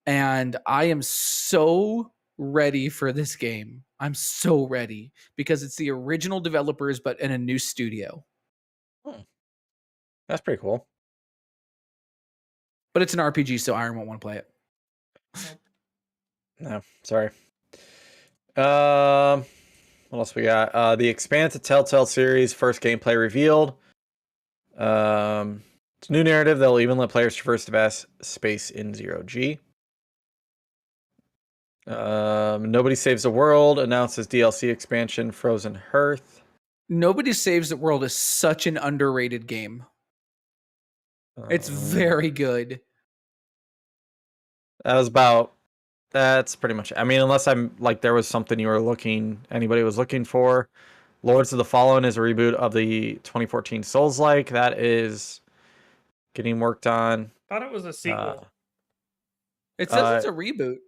And I am so ready for this game. I'm so ready because it's the original developers, but in a new studio. That's pretty cool. But it's an RPG, so Iron won't want to play it. No, sorry. What else we got? The Expanse Telltale series first gameplay revealed. It's a new narrative that'll even let players traverse the vast space in Zero G. Nobody Saves the World announces DLC expansion Frozen Hearth. Nobody Saves the World is such an underrated game. It's very good. That's pretty much it. I mean, unless I'm like there was something anybody was looking for. Lords of the Fallen is a reboot of the 2014 Souls-like. That is getting worked on. Thought it was a sequel. It says it's a reboot.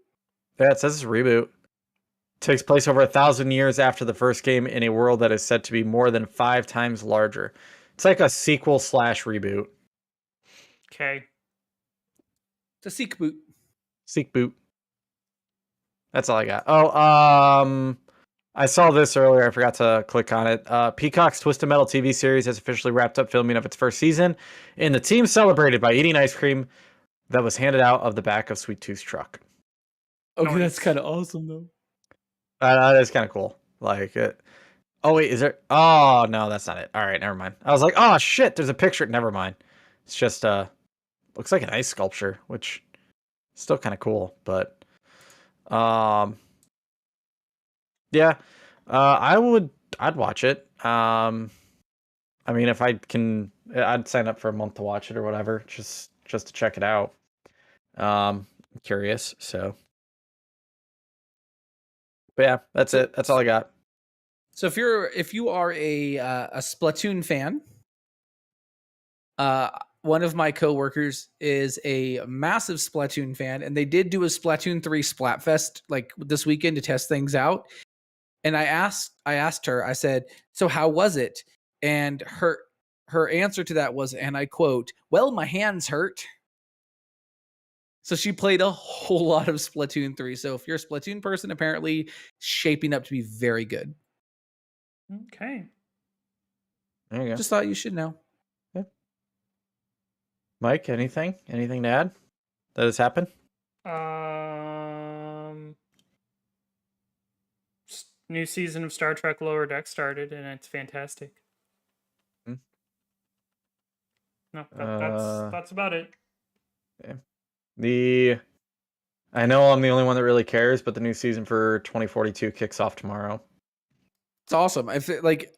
Yeah, it says it's a reboot. Takes place over 1,000 years after the first game in a world that is said to be more than 5 times larger. It's like a sequel / reboot. Okay. It's a seek boot. Seek boot. That's all I got. Oh, I saw this earlier. I forgot to click on it. Peacock's Twisted Metal TV series has officially wrapped up filming of its first season, and the team celebrated by eating ice cream that was handed out of the back of Sweet Tooth's truck. Okay, that's kind of awesome, though. That is kind of cool. Like it. Oh wait, is there? Oh no, that's not it. All right, never mind. I was like, oh shit, there's a picture. Never mind. It's just looks like an ice sculpture, which is still kind of cool. But yeah, I'd watch it. I mean, if I can, I'd sign up for a month to watch it or whatever, just to check it out. I'm curious, so. But yeah, that's it. That's all I got. So if you are a Splatoon fan, one of my coworkers is a massive Splatoon fan, and they did do a Splatoon 3 Splatfest like this weekend to test things out. And I asked her, I said, "So how was it?" And her answer to that was, and I quote, "Well, my hands hurt." So she played a whole lot of Splatoon 3. So if you're a Splatoon person, apparently shaping up to be very good. Okay. There you go. Just thought you should know. Yeah. Mike, anything to add that has happened? New season of Star Trek Lower Deck started, and it's fantastic. No, that's about it. Yeah. I know I'm the only one that really cares, but the new season for 2042 kicks off tomorrow. It's awesome.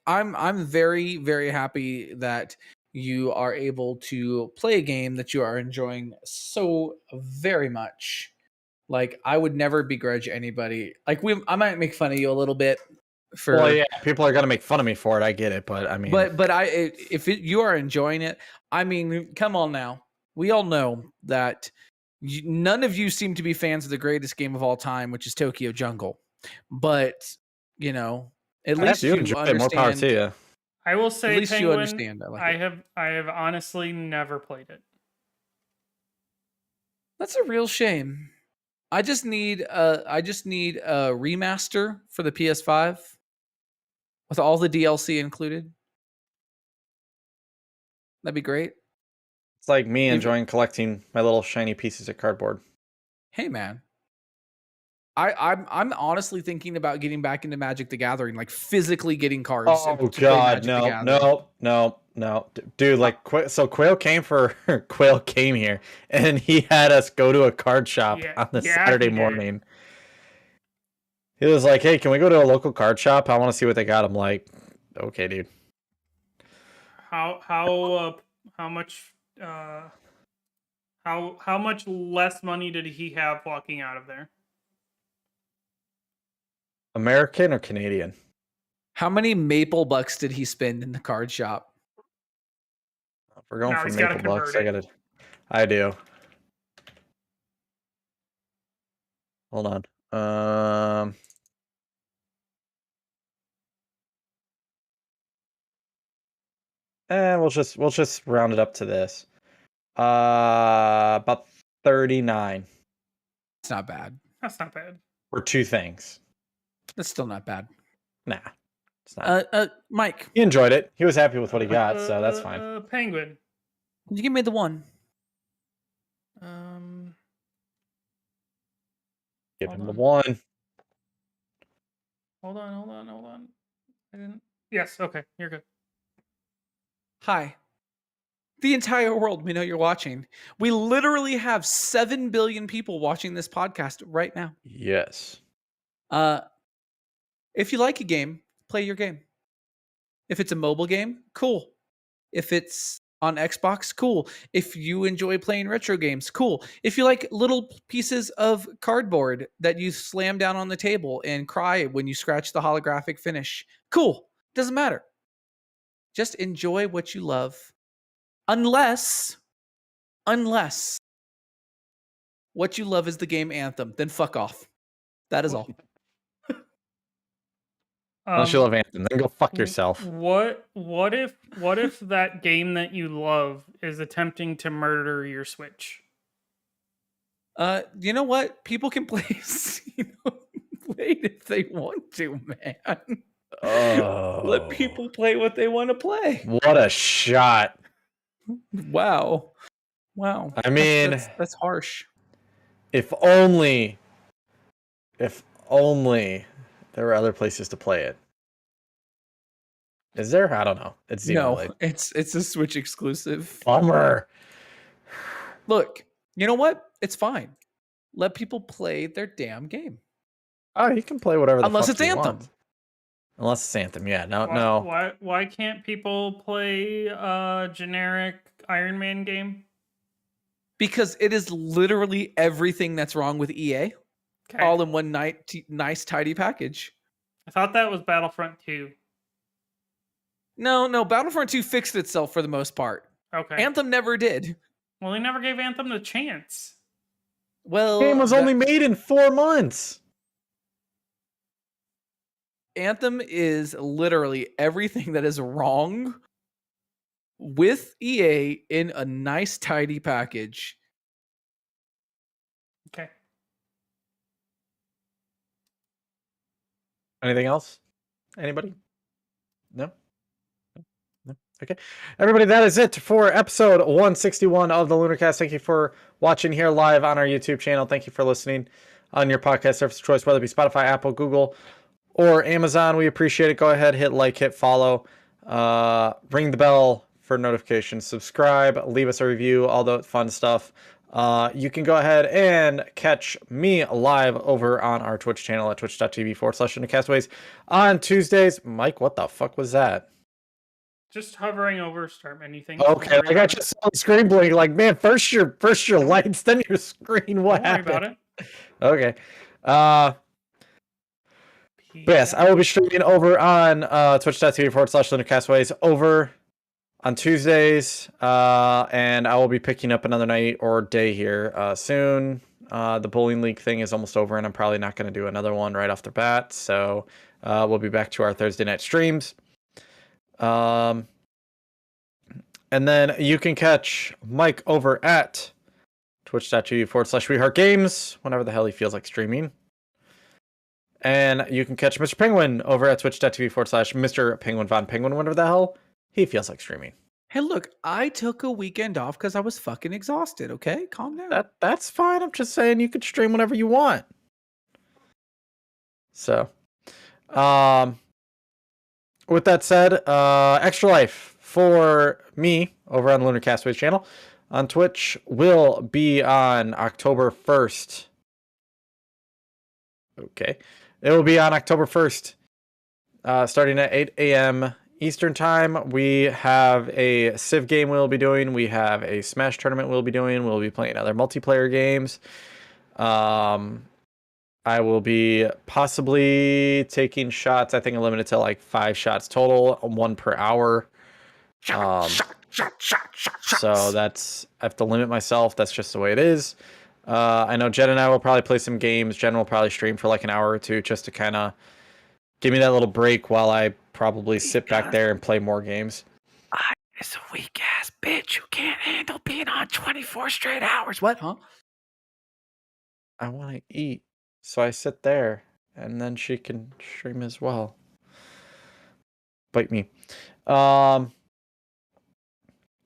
I'm very, very happy that you are able to play a game that you are enjoying so very much. Like, I would never begrudge anybody. Like, I might make fun of you a little bit for. Well, yeah, people are gonna make fun of me for it. I get it, but I mean, you are enjoying it, I mean, come on now. We all know that none of you seem to be fans of the greatest game of all time, which is Tokyo Jungle. But at least you enjoy understand. It. More power to you. I will say, at least Penguin, you understand. I have honestly never played it. That's a real shame. I just need a remaster for the PS5 with all the DLC included. That'd be great. It's like me enjoying collecting my little shiny pieces of cardboard. Hey man, I'm honestly thinking about getting back into Magic the Gathering, like physically getting cards. Oh God, no, dude! Like, Quail came here, and he had us go to a card shop on the Saturday morning. He was like, "Hey, can we go to a local card shop? I want to see what they got." I'm like, "Okay, dude." How How much less money did he have walking out of there? American or Canadian? How many maple bucks did he spend in the card shop? If we're going No, for he's gotta maple bucks, convert it. I do. Hold on. And we'll just round it up to this. About 39 It's not bad. That's not bad. for two things. That's still not bad. Nah, it's not. Mike, He enjoyed it. He was happy with what he got, so that's fine. Penguin. can you give me the one? Give hold him the on. one. Hold on. I didn't. Yes. Okay. You're good. Hi. The entire world, we know you're watching. We literally have 7 billion people watching this podcast right now. Yes. If you like a game, play your game. If it's a mobile game, cool. If it's on Xbox, cool. If you enjoy playing retro games, cool. If you like little pieces of cardboard that you slam down on the table and cry when you scratch the holographic finish, cool. Doesn't matter. Just enjoy what you love. Unless what you love is the game Anthem, then fuck off. That is all. Unless you love Anthem, then go fuck yourself. What if that game that you love is attempting to murder your Switch? You know what? People can play, play it if they want to, man. Oh. Let people play what they want to play. What a shot. Wow. I mean, that's harsh. If only there were other places to play it. Is there? I don't know. It's no, it's a Switch exclusive. Bummer. Look, you know what? It's fine. Let people play their damn game. Oh, you can play whatever the Unless fuck it's you Anthem. want. Unless it's Anthem, yeah. No. Why can't people play a generic Iron Man game? Because it is literally everything that's wrong with EA. Okay. All in one nice, tidy package. I thought that was Battlefront 2. No, Battlefront 2 fixed itself for the most part. Okay. Anthem never did. Well, they never gave Anthem the chance. Well, The game was only made in 4 months. Anthem is literally everything that is wrong with EA in a nice, tidy package. Okay. Anything else? Anybody? No? No? Okay. Everybody, that is it for episode 161 of the Lunarcast. Thank you for watching here live on our YouTube channel. Thank you for listening on your podcast service of choice, whether it be Spotify, Apple, Google, or Amazon. We appreciate it. Go ahead, hit like, hit follow, ring the bell for notifications, subscribe, leave us a review, all the fun stuff. You can go ahead and catch me live over on our Twitch channel at twitch.tv/Lunarcastaways on Tuesdays. Mike, what the fuck was that? Just hovering over start menu thing. Okay, like I just saw the screen blink. Like, man, first your lights, then your screen. What happened? Don't worry about it. Okay. But yes, I will be streaming over on twitch.tv/Lunarcastaways over on Tuesdays, and I will be picking up another night or day here soon. The bowling league thing is almost over, and I'm probably not going to do another one right off the bat. So we'll be back to our Thursday night streams. And then you can catch Mike over at twitch.tv/WeHeartGames whenever the hell he feels like streaming. And you can catch Mr. Penguin over at twitch.tv/Mr. Penguin Von Penguin whenever the hell he feels like streaming. Hey, look, I took a weekend off because I was fucking exhausted, okay? Calm down. That's fine. I'm just saying you could stream whenever you want. So, with that said, Extra Life for me over on the Lunar Castaway channel on Twitch will be on October 1st. Okay. It will be on October 1st, starting at 8 a.m. Eastern time. We have a Civ game we'll be doing. We have a Smash tournament we'll be doing. We'll be playing other multiplayer games. I will be possibly taking shots. I think I'm limited to like 5 shots total, 1 per hour. So that's, I have to limit myself. That's just the way it is. I know Jen and I will probably play some games. Jen will probably stream for like an hour or two just to kind of give me that little break while I probably sit back there and play more games. It's a weak ass bitch who can't handle being on 24 straight hours. What, huh? I want to eat. So I sit there and then she can stream as well. Bite me.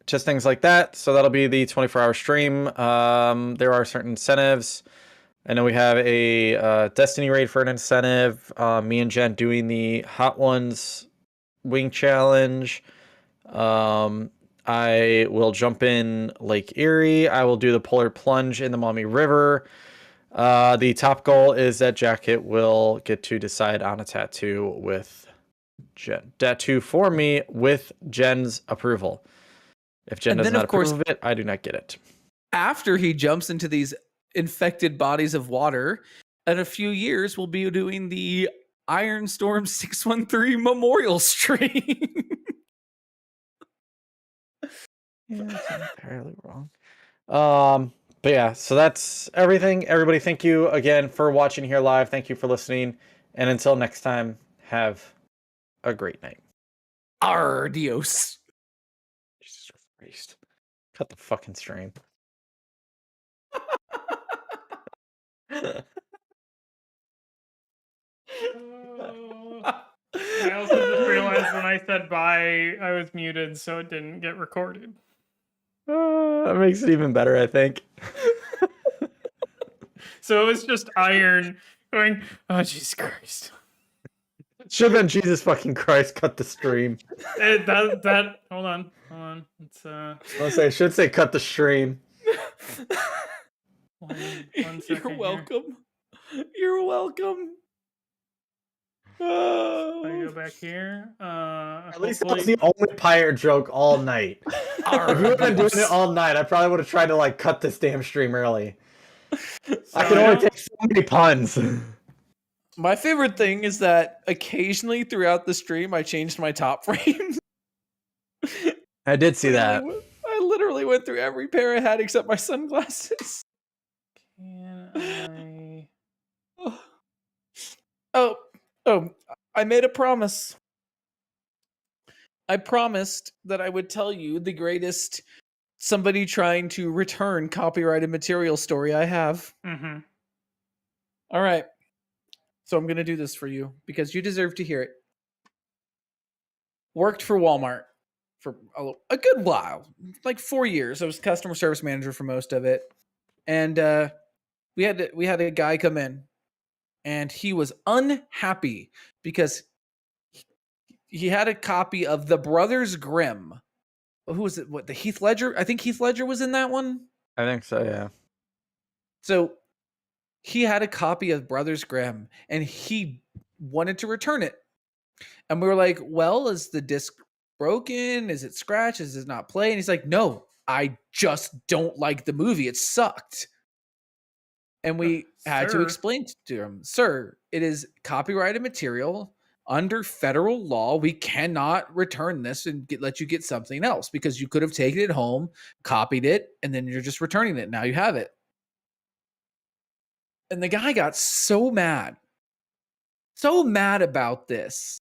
Just things like that. So that'll be the 24-hour stream. There are certain incentives. I know we have a Destiny raid for an incentive. Me and Jen doing the Hot Ones wing challenge. I will jump in Lake Erie. I will do the polar plunge in the Maumee River. The top goal is that Jacket will get to decide on a tattoo with Jen. Tattoo for me with Jen's approval. If Jen does not approve of it, I do not get it. After he jumps into these infected bodies of water, in a few years, we'll be doing the Iron Storm 613 memorial stream. Yeah, that's entirely wrong. But yeah, so that's everything. Everybody, thank you again for watching here live. Thank you for listening. And until next time, have a great night. Adios. Jesus Christ. Cut the fucking stream. I also just realized when I said bye, I was muted, so it didn't get recorded. That makes it even better, I think. So it was just Iron going, oh, Jesus Christ. Should have been Jesus fucking Christ, cut the stream. Hold on. It's, I should say cut the stream. one second You're welcome. Here. You're welcome. I go back here. At least that was the only pirate joke all night. If we would have been doing it all night, I probably would have tried to like cut this damn stream early. So I can only take so many puns. My favorite thing is that occasionally throughout the stream, I changed my top frame. I did see that. I literally went through every pair I had except my sunglasses. Can I? Oh, I made a promise. I promised that I would tell you the greatest somebody trying to return copyrighted material story I have. Mm-hmm. All right. So I'm going to do this for you because you deserve to hear it. Worked for Walmart for a good while, like 4 years. I was customer service manager for most of it. And we had a guy come in and he was unhappy because he had a copy of The Brothers Grimm. Who was it? What, the Heath Ledger? I think Heath Ledger was in that one. I think so, yeah. So he had a copy of Brothers Grimm and he wanted to return it. And we were like, well, is the disc broken? Is it scratched? Is it not play? And he's like, no, I just don't like the movie. It sucked. And we had to explain to him, sir, it is copyrighted material. Under federal law, we cannot return this and let you get something else because you could have taken it home, copied it, and then you're just returning it. Now you have it. And the guy got so mad about this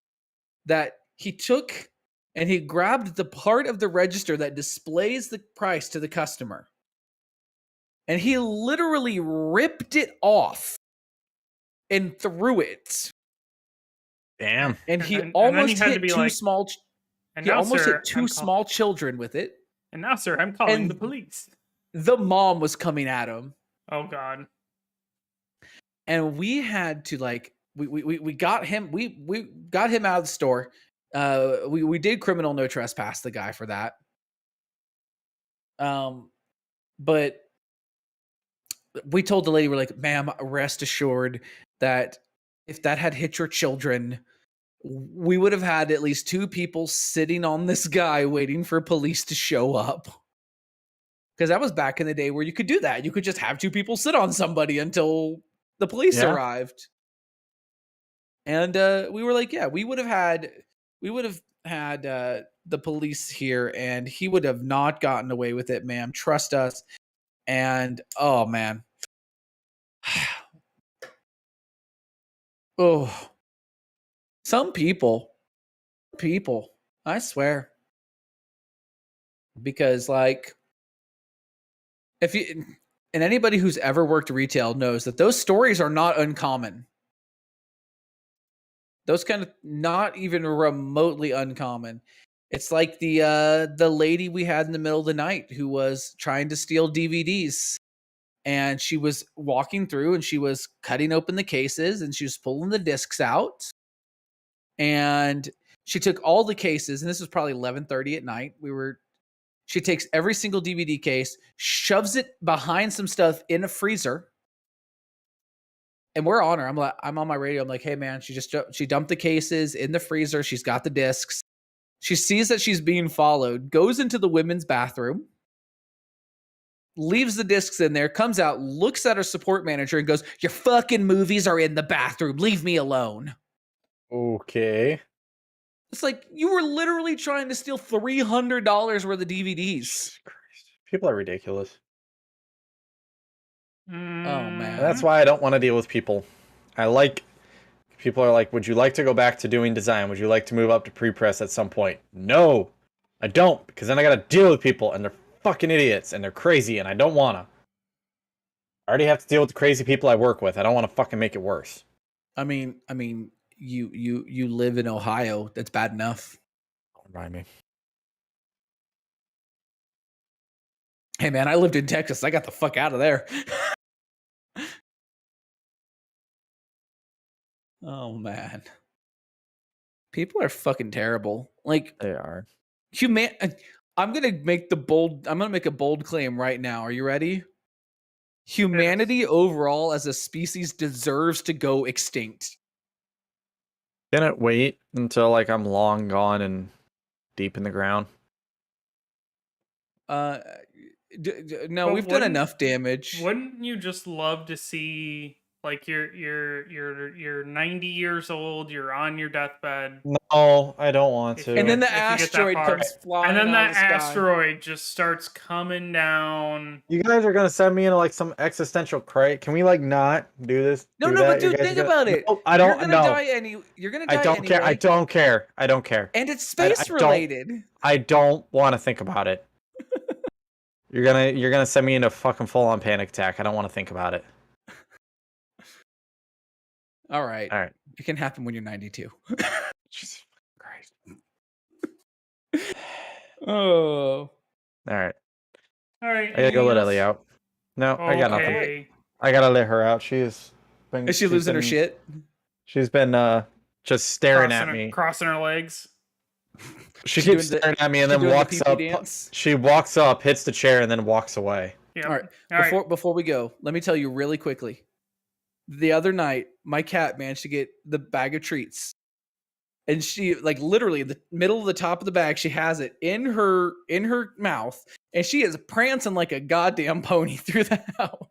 that he took and he grabbed the part of the register that displays the price to the customer. And he literally ripped it off and threw it. Damn. And he almost hit two small. And he almost hit two small children with it. And now, sir, I'm calling the police. The mom was coming at him. Oh God. And we had to we got him. We got him out of the store. We did criminal no trespass the guy for that. But we told the lady, we're like, ma'am, rest assured that if that had hit your children, we would have had at least 2 people sitting on this guy waiting for police to show up. Because that was back in the day where you could do that. You could just have 2 people sit on somebody until the police arrived. And we were like, yeah, we would have had the police here, and he would have not gotten away with it, ma'am. Trust us. And oh man. Oh. Some people, I swear. Because like if you and anybody who's ever worked retail knows that those stories are not uncommon. Those kind of not even remotely uncommon. It's like the lady we had in the middle of the night who was trying to steal DVDs. And she was walking through and she was cutting open the cases and she was pulling the discs out. And she took all the cases, and this was probably 11:30 at night. She takes every single DVD case, shoves it behind some stuff in a freezer. And we're on her. I'm on my radio. I'm like, hey man, she dumped the cases in the freezer. She's got the discs. She sees that she's being followed, goes into the women's bathroom, leaves the discs in there, comes out, looks at her support manager and goes, your fucking movies are in the bathroom. Leave me alone. Okay. It's like you were literally trying to steal $300 worth of DVDs. Jesus Christ. People are ridiculous. Oh man. And that's why I don't want to deal with people. People are like, would you like to go back to doing design? Would you like to move up to pre-press at some point? No, I don't, because then I got to deal with people and they're fucking idiots and they're crazy and I don't want to. I already have to deal with the crazy people I work with. I don't want to fucking make it worse. I mean, you live in Ohio. That's bad enough. Don't remind me. Hey man, I lived in Texas. I got the fuck out of there. Oh man. People are fucking terrible. Like They are. I'm gonna make a bold claim right now. Are you ready? Humanity overall as a species deserves to go extinct. Can it wait until like I'm long gone and deep in the ground? No, But we've done enough damage. Wouldn't you just love to see like you're 90 years old, you're on your deathbed, No, I don't want to. And then the If you get that asteroid far. comes flying and then out that of the sky. asteroid just starts coming down. You guys are gonna send me into like some existential crate. Can we like not do this? No, do no, but that? You dude, guys think are gonna- about it. No, I don't know. You're gonna die I don't care. anyway. I don't care. I don't care. And it's space don't- related. I don't want to think about it. You're gonna send me into a fucking full on panic attack. I don't want to think about it. All right. All right. It can happen when you're 92. Jesus Christ. Oh. All right. All right. I gotta go let anything Ellie else? out. No, I got nothing. Okay. I gotta let her out. Is Is she losing her shit? She's been just staring at me. Crossing her legs. She She keeps doing the- staring at me and she then doing the walks pee-pee up. dance? She walks up, hits the chair, and then walks away. Yeah. All right. All right. Before we go, let me tell you really quickly. The other night, my cat managed to get the bag of treats. And she like literally in the middle of the top of the bag, she has it in her mouth, and she is prancing like a goddamn pony through the house.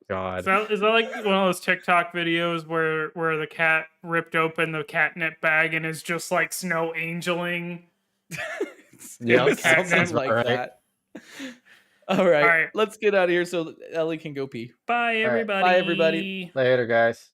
Is that like one of those TikTok videos where the cat ripped open the catnip bag and is just like snow angeling? Yeah, It sounds like right. that. All right, let's get out of here so Ellie can go pee. Bye, right. everybody. Bye, everybody. Later, guys.